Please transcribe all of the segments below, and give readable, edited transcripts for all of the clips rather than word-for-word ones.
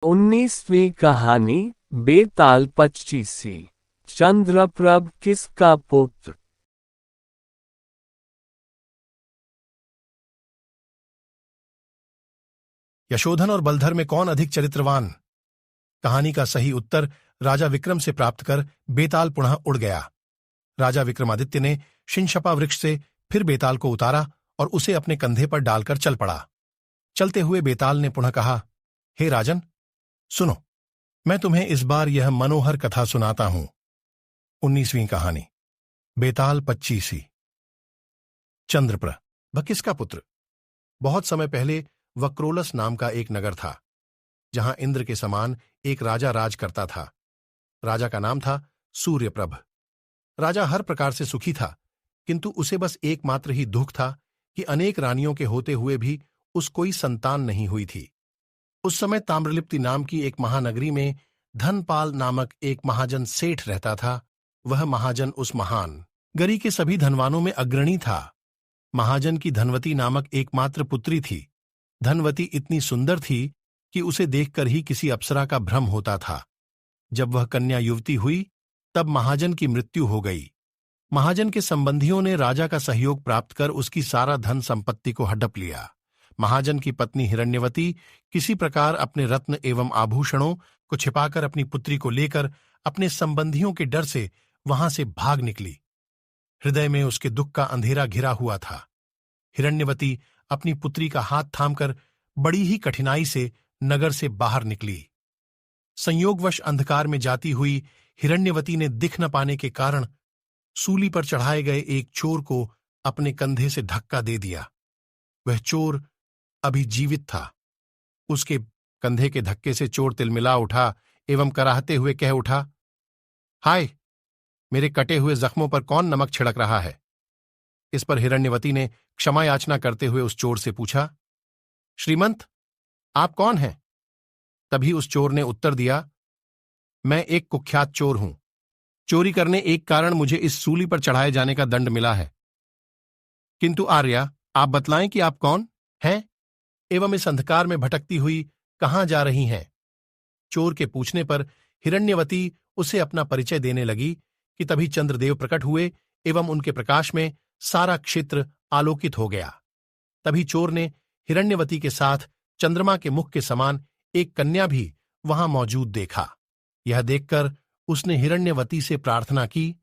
19वीं कहानी बेताल पच्चीसी। चंद्रप्रभ किसका पुत्र? यशोधन और बलधर में कौन अधिक चरित्रवान? कहानी का सही उत्तर राजा विक्रम से प्राप्त कर बेताल पुनः उड़ गया। राजा विक्रमादित्य ने शिंशपा वृक्ष से फिर बेताल को उतारा और उसे अपने कंधे पर डालकर चल पड़ा। चलते हुए बेताल ने पुनः कहा, हे राजन, सुनो, मैं तुम्हें इस बार यह मनोहर कथा सुनाता हूं। 19वीं कहानी बेताल पच्चीसी। चंद्रप्र वह किसका पुत्र? बहुत समय पहले वक्रोलस नाम का एक नगर था, जहां इंद्र के समान एक राजा राज करता था। राजा का नाम था सूर्यप्रभ। राजा हर प्रकार से सुखी था, किंतु उसे बस एकमात्र ही दुख था कि अनेक रानियों के होते हुए भी उस कोई संतान नहीं हुई थी। उस समय ताम्रलिप्ति नाम की एक महानगरी में धनपाल नामक एक महाजन सेठ रहता था। वह महाजन उस महान गरी के सभी धनवानों में अग्रणी था। महाजन की धनवती नामक एकमात्र पुत्री थी। धनवती इतनी सुंदर थी कि उसे देखकर ही किसी अप्सरा का भ्रम होता था। जब वह कन्या युवती हुई तब महाजन की मृत्यु हो गई। महाजन के संबंधियों ने राजा का सहयोग प्राप्त कर उसकी सारा धन संपत्ति को हड़प लिया। महाजन की पत्नी हिरण्यवती किसी प्रकार अपने रत्न एवं आभूषणों को छिपाकर अपनी पुत्री को लेकर अपने संबंधियों के डर से वहां से भाग निकली। हृदय में उसके दुख का अंधेरा घिरा हुआ था। हिरण्यवती अपनी पुत्री का हाथ थामकर बड़ी ही कठिनाई से नगर से बाहर निकली। संयोगवश अंधकार में जाती हुई हिरण्यवती ने दिख न पाने के कारण सूली पर चढ़ाए गए एक चोर को अपने कंधे से धक्का दे दिया। वह चोर अभी जीवित था। उसके कंधे के धक्के से चोर तिलमिला उठा एवं कराहते हुए कह उठा, हाय, मेरे कटे हुए जख्मों पर कौन नमक छिड़क रहा है? इस पर हिरण्यवती ने क्षमा याचना करते हुए उस चोर से पूछा, श्रीमंत, आप कौन हैं? तभी उस चोर ने उत्तर दिया, मैं एक कुख्यात चोर हूं। चोरी करने एक कारण मुझे इस सूली पर चढ़ाए जाने का दंड मिला है। किंतु आर्या, आप बतलाएं कि आप कौन हैं एवं इस अंधकार में भटकती हुई कहां जा रही हैं? चोर के पूछने पर हिरण्यवती उसे अपना परिचय देने लगी कि तभी चंद्रदेव प्रकट हुए एवं उनके प्रकाश में सारा क्षेत्र आलोकित हो गया। तभी चोर ने हिरण्यवती के साथ चंद्रमा के मुख के समान एक कन्या भी वहां मौजूद देखा। यह देखकर उसने हिरण्यवती से प्रार्थना की,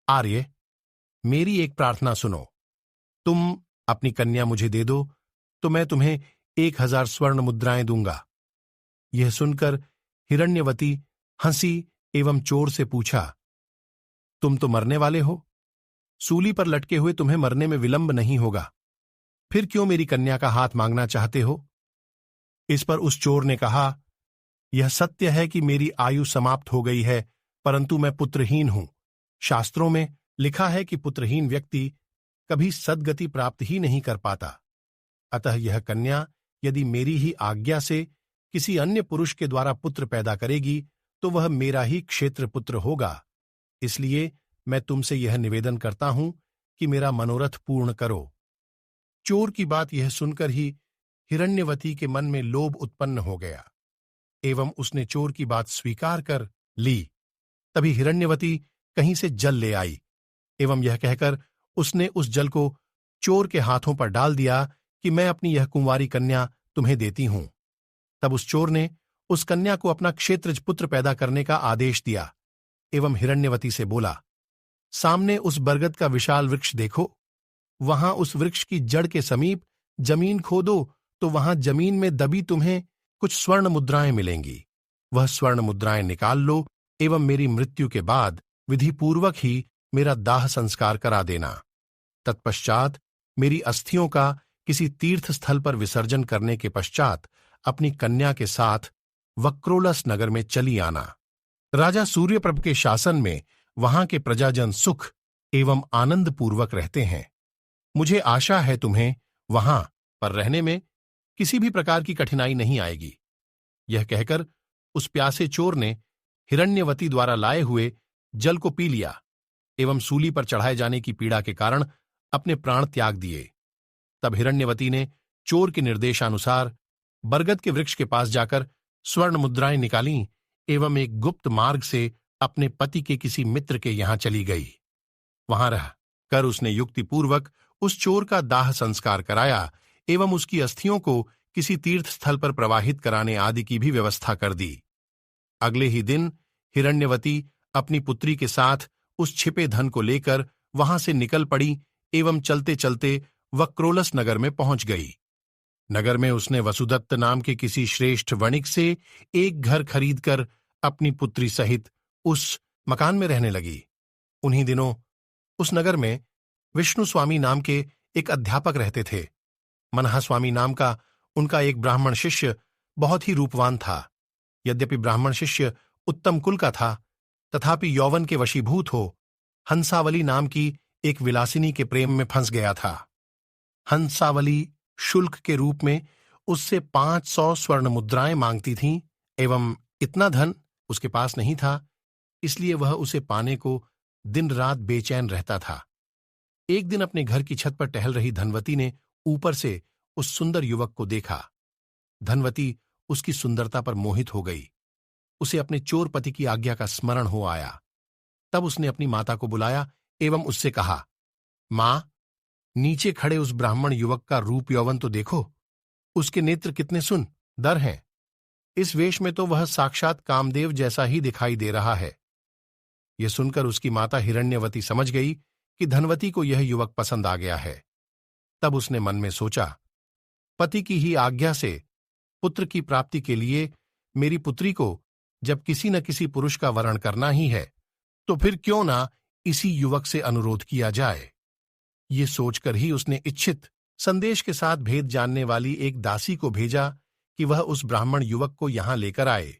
आर्य, मेरी एक प्रार्थना सुनो। तुम अपनी कन्या मुझे दे दो तो मैं तुम्हें 1000 स्वर्ण मुद्राएं दूंगा। यह सुनकर हिरण्यवती हंसी एवं चोर से पूछा, तुम तो मरने वाले हो, सूली पर लटके हुए तुम्हें मरने में विलंब नहीं होगा, फिर क्यों मेरी कन्या का हाथ मांगना चाहते हो? इस पर उस चोर ने कहा, यह सत्य है कि मेरी आयु समाप्त हो गई है, परंतु मैं पुत्रहीन हूं। शास्त्रों में लिखा है कि पुत्रहीन व्यक्ति कभी सद्गति प्राप्त ही नहीं कर पाता। अतः यह कन्या यदि मेरी ही आज्ञा से किसी अन्य पुरुष के द्वारा पुत्र पैदा करेगी तो वह मेरा ही क्षेत्र पुत्र होगा। इसलिए मैं तुमसे यह निवेदन करता हूं कि मेरा मनोरथ पूर्ण करो। चोर की बात यह सुनकर ही हिरण्यवती के मन में लोभ उत्पन्न हो गया एवं उसने चोर की बात स्वीकार कर ली। तभी हिरण्यवती कहीं से जल ले आई एवं यह कहकर उसने उस जल को चोर के हाथों पर डाल दिया कि मैं अपनी यह कुंवारी कन्या तुम्हें देती हूं। तब उस चोर ने उस कन्या को अपना क्षेत्रज पुत्र पैदा करने का आदेश दिया एवं हिरण्यवती से बोला, सामने उस बरगद का विशाल वृक्ष देखो, वहां उस वृक्ष की जड़ के समीप जमीन खोदो तो वहां जमीन में दबी तुम्हें कुछ स्वर्ण मुद्राएं मिलेंगी। वह स्वर्ण मुद्राएं निकाल लो एवं मेरी मृत्यु के बाद विधिपूर्वक ही मेरा दाह संस्कार करा देना। तत्पश्चात मेरी अस्थियों का किसी तीर्थ स्थल पर विसर्जन करने के पश्चात अपनी कन्या के साथ वक्रोलस नगर में चली आना। राजा सूर्यप्रभ के शासन में वहां के प्रजाजन सुख एवं आनंद पूर्वक रहते हैं। मुझे आशा है तुम्हें वहां पर रहने में किसी भी प्रकार की कठिनाई नहीं आएगी। यह कहकर उस प्यासे चोर ने हिरण्यवती द्वारा लाए हुए जल को पी लिया एवं सूली पर चढ़ाए जाने की पीड़ा के कारण अपने प्राण त्याग दिए। तब हिरण्यवती ने चोर के निर्देशानुसार बरगद के वृक्ष के पास जाकर स्वर्ण मुद्राएं निकालीं एवं एक गुप्त मार्ग से अपने पति के किसी मित्र के यहां चली गई। वहां रह कर उसने युक्तिपूर्वक उस चोर का दाह संस्कार कराया एवं उसकी अस्थियों को किसी तीर्थ स्थल पर प्रवाहित कराने आदि की भी व्यवस्था कर दी। अगले ही दिन हिरण्यवती अपनी पुत्री के साथ उस छिपे धन को लेकर वहां से निकल पड़ी एवं चलते चलते वक्रोलस नगर में पहुंच गई। नगर में उसने वसुदत्त नाम के किसी श्रेष्ठ वणिक से एक घर खरीदकर अपनी पुत्री सहित उस मकान में रहने लगी। उन्हीं दिनों उस नगर में विष्णु स्वामी नाम के एक अध्यापक रहते थे। मनहा स्वामी नाम का उनका एक ब्राह्मण शिष्य बहुत ही रूपवान था। यद्यपि ब्राह्मण शिष्य उत्तम कुल का था, तथापि यौवन के वशीभूत हो हंसावली नाम की एक विलासिनी के प्रेम में फंस गया था। हंसावली शुल्क के रूप में उससे 500 स्वर्ण मुद्राएं मांगती थीं एवं इतना धन उसके पास नहीं था, इसलिए वह उसे पाने को दिन रात बेचैन रहता था। एक दिन अपने घर की छत पर टहल रही धनवती ने ऊपर से उस सुंदर युवक को देखा। धनवती उसकी सुंदरता पर मोहित हो गई। उसे अपने चोर पति की आज्ञा का स्मरण हो आया। तब उसने अपनी माता को बुलाया एवं उससे कहा, मां, नीचे खड़े उस ब्राह्मण युवक का रूप यौवन तो देखो, उसके नेत्र कितने सुंदर हैं। इस वेश में तो वह साक्षात कामदेव जैसा ही दिखाई दे रहा है। यह सुनकर उसकी माता हिरण्यवती समझ गई कि धनवती को यह युवक पसंद आ गया है। तब उसने मन में सोचा, पति की ही आज्ञा से पुत्र की प्राप्ति के लिए मेरी पुत्री को जब किसी न किसी पुरुष का वरण करना ही है, तो फिर क्यों ना इसी युवक से अनुरोध किया जाए। ये सोचकर ही उसने इच्छित संदेश के साथ भेद जानने वाली एक दासी को भेजा कि वह उस ब्राह्मण युवक को यहां लेकर आए।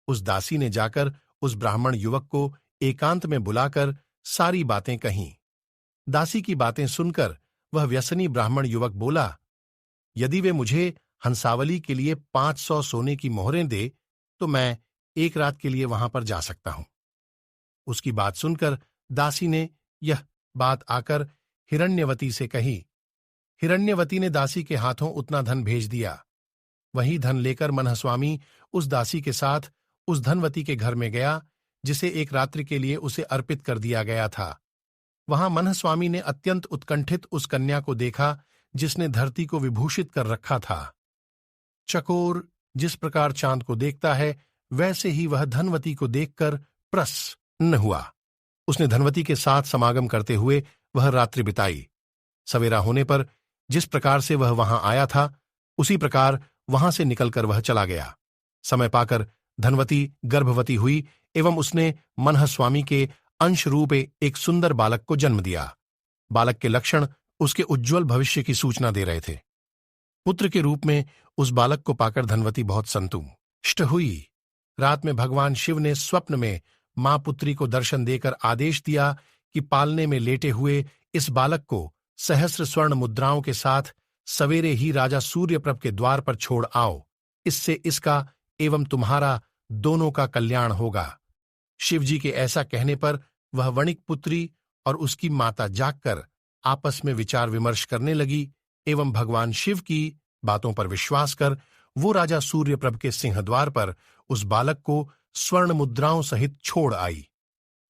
उस दासी ने जाकर उस ब्राह्मण युवक को एकांत में बुलाकर सारी बातें कहीं। दासी की बातें सुनकर वह व्यसनी ब्राह्मण युवक बोला, यदि वे मुझे हंसावली के लिए 500 सोने की मोहरें दे तो मैं एक रात के लिए वहां पर जा सकता हूं। उसकी बात सुनकर दासी ने यह बात आकर हिरण्यवती से कही। हिरण्यवती ने दासी के हाथों उतना धन भेज दिया। वही धन लेकर मनहस्वामी उस दासी के साथ उस धनवती के घर में गया, जिसे एक रात्रि के लिए उसे अर्पित कर दिया गया था। वहां मनहस्वामी ने अत्यंत उत्कंठित उस कन्या को देखा जिसने धरती को विभूषित कर रखा था। चकोर जिस प्रकार चांद को देखता है, वैसे ही वह धनवती को देखकर प्रसन्न हुआ। उसने धनवती के साथ समागम करते हुए वह रात्रि बिताई। सवेरा होने पर जिस प्रकार से वह वहां आया था, उसी प्रकार वहां से निकलकर वह चला गया। समय पाकर धनवती गर्भवती हुई एवं उसने मनहस्वामी के अंश रूप एक सुंदर बालक को जन्म दिया। बालक के लक्षण उसके उज्ज्वल भविष्य की सूचना दे रहे थे। पुत्र के रूप में उस बालक को पाकर धनवती बहुत संतुष्ट हुई। रात में भगवान शिव ने स्वप्न में मां पुत्री को दर्शन देकर आदेश दिया कि पालने में लेटे हुए इस बालक को सहस्र स्वर्ण मुद्राओं के साथ सवेरे ही राजा सूर्यप्रभ के द्वार पर छोड़ आओ। इससे इसका एवं तुम्हारा दोनों का कल्याण होगा। शिवजी के ऐसा कहने पर वह वणिक पुत्री और उसकी माता जागकर आपस में विचार विमर्श करने लगी एवं भगवान शिव की बातों पर विश्वास कर वो राजा सूर्यप्रभ के सिंहद्वार पर उस बालक को स्वर्ण मुद्राओं सहित छोड़ आई।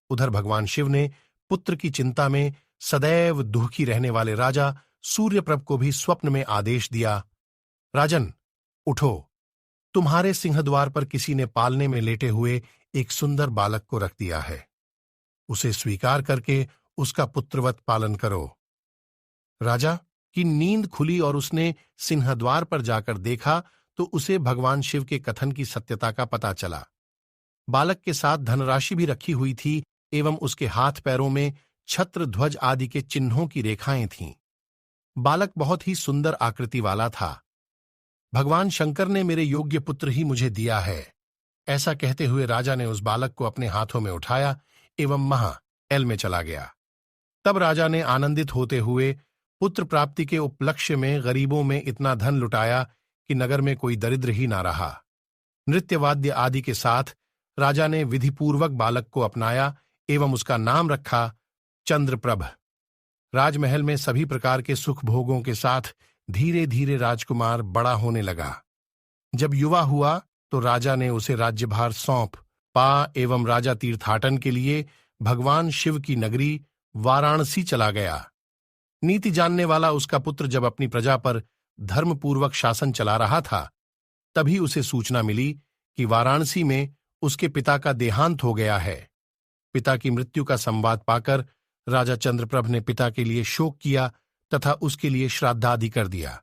उधर भगवान शिव ने पुत्र की चिंता में सदैव दुखी रहने वाले राजा सूर्यप्रभ को भी स्वप्न में आदेश दिया, राजन उठो, तुम्हारे सिंहद्वार पर किसी ने पालने में लेटे हुए एक सुंदर बालक को रख दिया है। उसे स्वीकार करके उसका पुत्रवत पालन करो। राजा की नींद खुली और उसने सिंहद्वार पर जाकर देखा तो उसे भगवान शिव के कथन की सत्यता का पता चला। बालक के साथ धनराशि भी रखी हुई थी एवं उसके हाथ पैरों में छत्र ध्वज आदि के चिन्हों की रेखाएं थीं। बालक बहुत ही सुंदर आकृति वाला था। भगवान शंकर ने मेरे योग्य पुत्र ही मुझे दिया है। ऐसा कहते हुए राजा ने उस बालक को अपने हाथों में उठाया एवं महल में चला गया। तब राजा ने आनंदित होते हुए पुत्र प्राप्ति के उपलक्ष्य में गरीबों में इतना धन लुटाया कि नगर में कोई दरिद्र ही ना रहा। नृत्यवाद्य आदि के साथ राजा ने विधिपूर्वक बालक को अपनाया एवं उसका नाम रखा चंद्रप्रभ। राजमहल में सभी प्रकार के सुख भोगों के साथ धीरे धीरे राजकुमार बड़ा होने लगा। जब युवा हुआ तो राजा ने उसे राज्यभार सौंप पा एवं राजा तीर्थाटन के लिए भगवान शिव की नगरी वाराणसी चला गया। नीति जानने वाला उसका पुत्र जब अपनी प्रजा पर धर्मपूर्वक शासन चला रहा था, तभी उसे सूचना मिली कि वाराणसी में उसके पिता का देहांत हो गया है। पिता की मृत्यु का संवाद पाकर राजा चंद्रप्रभ ने पिता के लिए शोक किया तथा उसके लिए श्राद्धादि कर दिया।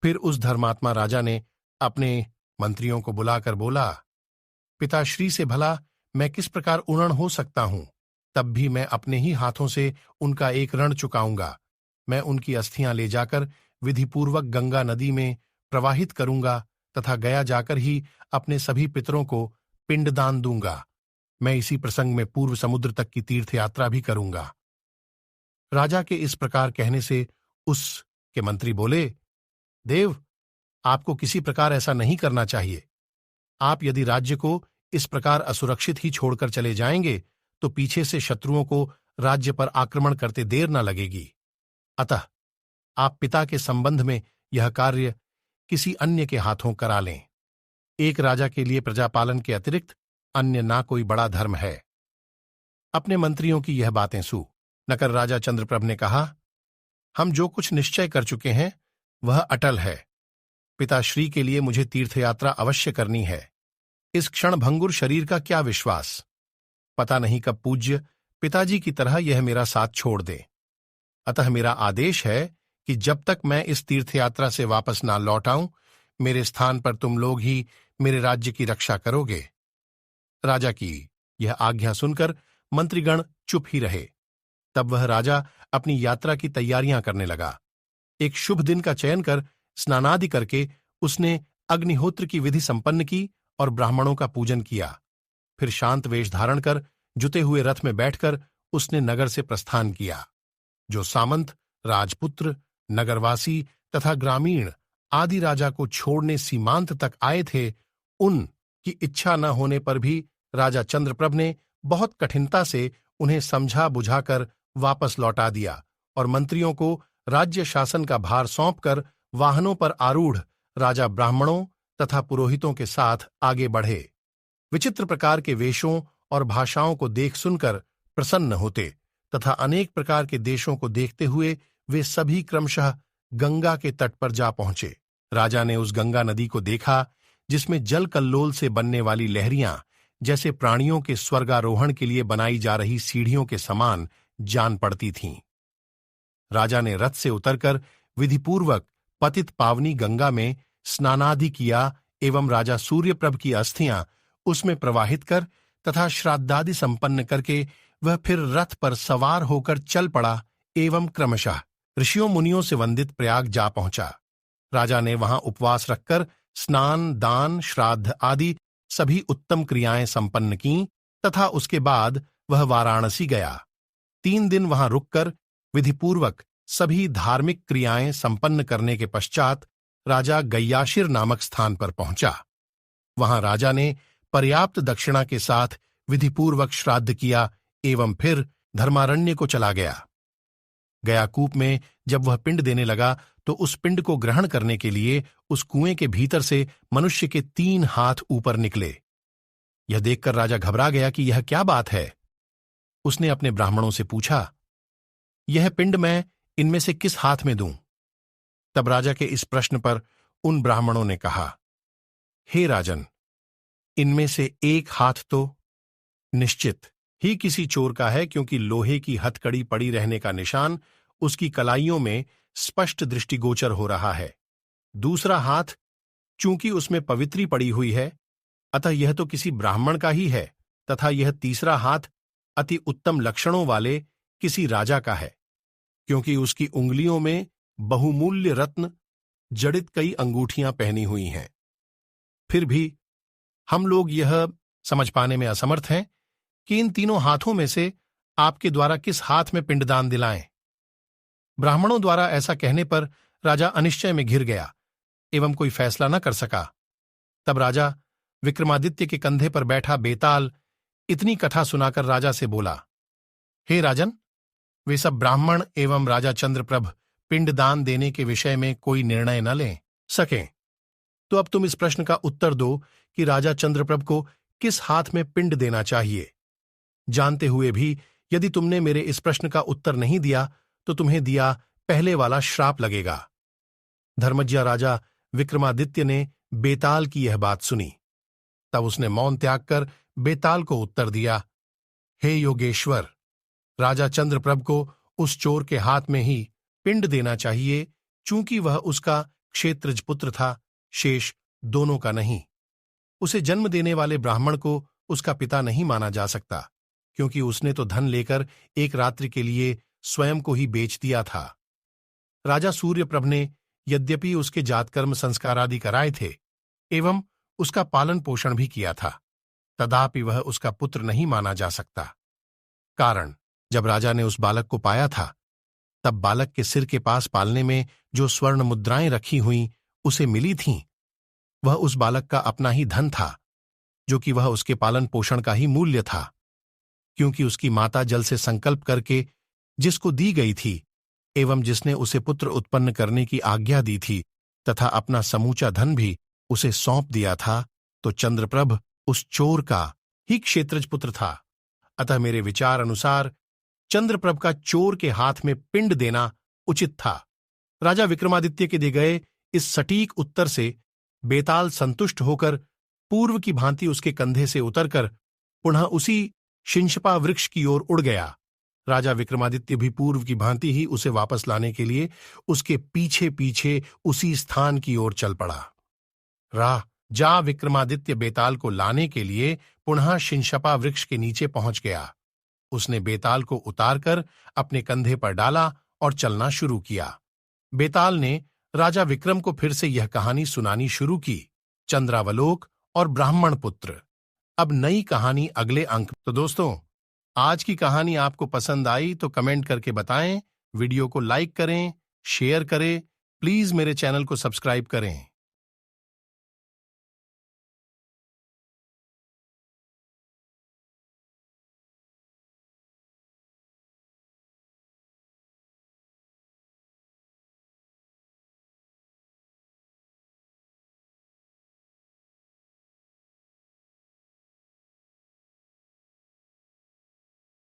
फिर उस धर्मात्मा राजा ने अपने मंत्रियों को बुलाकर बोला, पिताश्री से भला मैं किस प्रकार ऊण हो सकता हूं, तब भी मैं अपने ही हाथों से उनका एक ऋण चुकाऊंगा। मैं उनकी अस्थियां ले जाकर विधिपूर्वक गंगा नदी में प्रवाहित करूंगा तथा गया जाकर ही अपने सभी पितरों को पिंडदान दूंगा। मैं इसी प्रसंग में पूर्व समुद्र तक की तीर्थ यात्रा भी करूंगा। राजा के इस प्रकार कहने से उसके मंत्री बोले, देव, आपको किसी प्रकार ऐसा नहीं करना चाहिए। आप यदि राज्य को इस प्रकार असुरक्षित ही छोड़कर चले जाएंगे तो पीछे से शत्रुओं को राज्य पर आक्रमण करते देर न लगेगी। अतः आप पिता के संबंध में यह कार्य किसी अन्य के हाथों करा लें। एक राजा के लिए प्रजापालन के अतिरिक्त अन्य ना कोई बड़ा धर्म है। अपने मंत्रियों की यह बातें सुनकर राजा चंद्रप्रभ ने कहा, हम जो कुछ निश्चय कर चुके हैं वह अटल है। पिताश्री के लिए मुझे तीर्थयात्रा अवश्य करनी है। इस क्षण भंगुर शरीर का क्या विश्वास, पता नहीं कब पूज्य पिताजी की तरह यह मेरा साथ छोड़ दे। अतः मेरा आदेश है कि जब तक मैं इस तीर्थयात्रा से वापस ना लौट आऊं, मेरे स्थान पर तुम लोग ही मेरे राज्य की रक्षा करोगे। राजा की यह आज्ञा सुनकर मंत्रीगण चुप ही रहे। तब वह राजा अपनी यात्रा की तैयारियां करने लगा। एक शुभ दिन का चयन कर स्नानादि करके उसने अग्निहोत्र की विधि संपन्न की और ब्राह्मणों का पूजन किया। फिर शांत वेश धारण कर जुते हुए रथ में बैठकर उसने नगर से प्रस्थान किया। जो सामंत, राजपुत्र, नगरवासी तथा ग्रामीण आदि राजा को छोड़ने सीमांत तक आए थे, उन की इच्छा न होने पर भी राजा चंद्रप्रभ ने बहुत कठिनता से उन्हें समझा बुझाकर वापस लौटा दिया और मंत्रियों को राज्य शासन का भार सौंपकर वाहनों पर आरूढ़ राजा ब्राह्मणों तथा पुरोहितों के साथ आगे बढ़े। विचित्र प्रकार के वेशों और भाषाओं को देख सुनकर प्रसन्न होते तथा अनेक प्रकार के देशों को देखते हुए वे सभी क्रमशः गंगा के तट पर जा पहुंचे। राजा ने उस गंगा नदी को देखा जिसमें जल कल्लोल से बनने वाली लहरियां जैसे प्राणियों के स्वर्गारोहण के लिए बनाई जा रही सीढ़ियों के समान जान पड़ती थीं। राजा ने रथ से उतरकर विधिपूर्वक पतित पावनी गंगा में स्नानादि किया एवं राजा सूर्यप्रभ की अस्थियां उसमें प्रवाहित कर तथा श्राद्धादि संपन्न करके वह फिर रथ पर सवार होकर चल पड़ा एवं क्रमशः ऋषियों मुनियों से वंदित प्रयाग जा पहुंचा। राजा ने वहां उपवास रखकर स्नान, दान, श्राद्ध आदि सभी उत्तम क्रियाएं संपन्न कीं तथा उसके बाद वह वाराणसी गया। 3 दिन वहां रुककर विधिपूर्वक सभी धार्मिक क्रियाएं संपन्न करने के पश्चात राजा गयाशिर नामक स्थान पर पहुंचा। वहां राजा ने पर्याप्त दक्षिणा के साथ विधिपूर्वक श्राद्ध किया एवं फिर धर्मारण्य को चला गया। गयाकूप में जब वह पिंड देने लगा तो उस पिंड को ग्रहण करने के लिए उस कुएं के भीतर से मनुष्य के 3 हाथ ऊपर निकले। यह देखकर राजा घबरा गया कि यह क्या बात है। उसने अपने ब्राह्मणों से पूछा, यह पिंड मैं इनमें से किस हाथ में दूं? तब राजा के इस प्रश्न पर उन ब्राह्मणों ने कहा, हे राजन, इनमें से एक हाथ तो निश्चित ही किसी चोर का है, क्योंकि लोहे की हथकड़ी पड़ी रहने का निशान उसकी कलाइयों में स्पष्ट दृष्टिगोचर हो रहा है। दूसरा हाथ चूंकि उसमें पवित्री पड़ी हुई है, अतः यह तो किसी ब्राह्मण का ही है, तथा यह तीसरा हाथ अति उत्तम लक्षणों वाले किसी राजा का है, क्योंकि उसकी उंगलियों में बहुमूल्य रत्न जड़ित कई अंगूठियां पहनी हुई हैं। फिर भी हम लोग यह समझ पाने में असमर्थ हैं कि इन तीनों हाथों में से आपके द्वारा किस हाथ में पिंडदान दिलाएं। ब्राह्मणों द्वारा ऐसा कहने पर राजा अनिश्चय में घिर गया एवं कोई फैसला न कर सका। तब राजा विक्रमादित्य के कंधे पर बैठा बेताल इतनी कथा सुनाकर राजा से बोला, हे राजन, वे सब ब्राह्मण एवं राजा चंद्रप्रभ पिंडदान देने के विषय में कोई निर्णय न ले सकें, तो अब तुम इस प्रश्न का उत्तर दो कि राजा चंद्रप्रभ को किस हाथ में पिंड देना चाहिए। जानते हुए भी यदि तुमने मेरे इस प्रश्न का उत्तर नहीं दिया तो तुम्हें दिया पहले वाला श्राप लगेगा। धर्मज्ञ राजा विक्रमादित्य ने बेताल की यह बात सुनी। तब उसने मौन त्याग कर बेताल को उत्तर दिया, हे योगेश्वर, राजा चंद्रप्रभ को उस चोर के हाथ में ही पिंड देना चाहिए, चूंकि वह उसका क्षेत्रज पुत्र था, शेष दोनों का नहीं। उसे जन्म देने वाले ब्राह्मण को उसका पिता नहीं माना जा सकता, क्योंकि उसने तो धन लेकर एक रात्रि के लिए स्वयं को ही बेच दिया था। राजा सूर्यप्रभ ने यद्यपि उसके जातकर्म संस्कार आदि कराए थे एवं उसका पालन पोषण भी किया था, तथापि वह उसका पुत्र नहीं माना जा सकता। कारण, जब राजा ने उस बालक को पाया था तब बालक के सिर के पास पालने में जो स्वर्ण मुद्राएं रखी हुई उसे मिली थीं, वह उस बालक का अपना ही धन था, जो कि वह उसके पालन पोषण का ही मूल्य था, क्योंकि उसकी माता जल से संकल्प करके जिसको दी गई थी एवं जिसने उसे पुत्र उत्पन्न करने की आज्ञा दी थी तथा अपना समूचा धन भी उसे सौंप दिया था, तो चंद्रप्रभ उस चोर का ही क्षेत्रज पुत्र था। अतः मेरे विचार अनुसार चंद्रप्रभ का चोर के हाथ में पिंड देना उचित था। राजा विक्रमादित्य के दिए गए इस सटीक उत्तर से बेताल संतुष्ट होकर पूर्व की भांति उसके कंधे से उतरकर पुनः उसी शिंशपा वृक्ष की ओर उड़ गया। राजा विक्रमादित्य भी पूर्व की भांति ही उसे वापस लाने के लिए उसके पीछे पीछे उसी स्थान की ओर चल पड़ा। राजा विक्रमादित्य बेताल को लाने के लिए पुनः शिंशपा वृक्ष के नीचे पहुंच गया। उसने बेताल को उतारकर अपने कंधे पर डाला और चलना शुरू किया। बेताल ने राजा विक्रम को फिर से यह कहानी सुनानी शुरू की, चंद्रावलोक और ब्राह्मण पुत्र। अब नई कहानी अगले अंक। तो दोस्तों, आज की कहानी आपको पसंद आई तो कमेंट करके बताएं, वीडियो को लाइक करें, शेयर करें, प्लीज मेरे चैनल को सब्सक्राइब करें।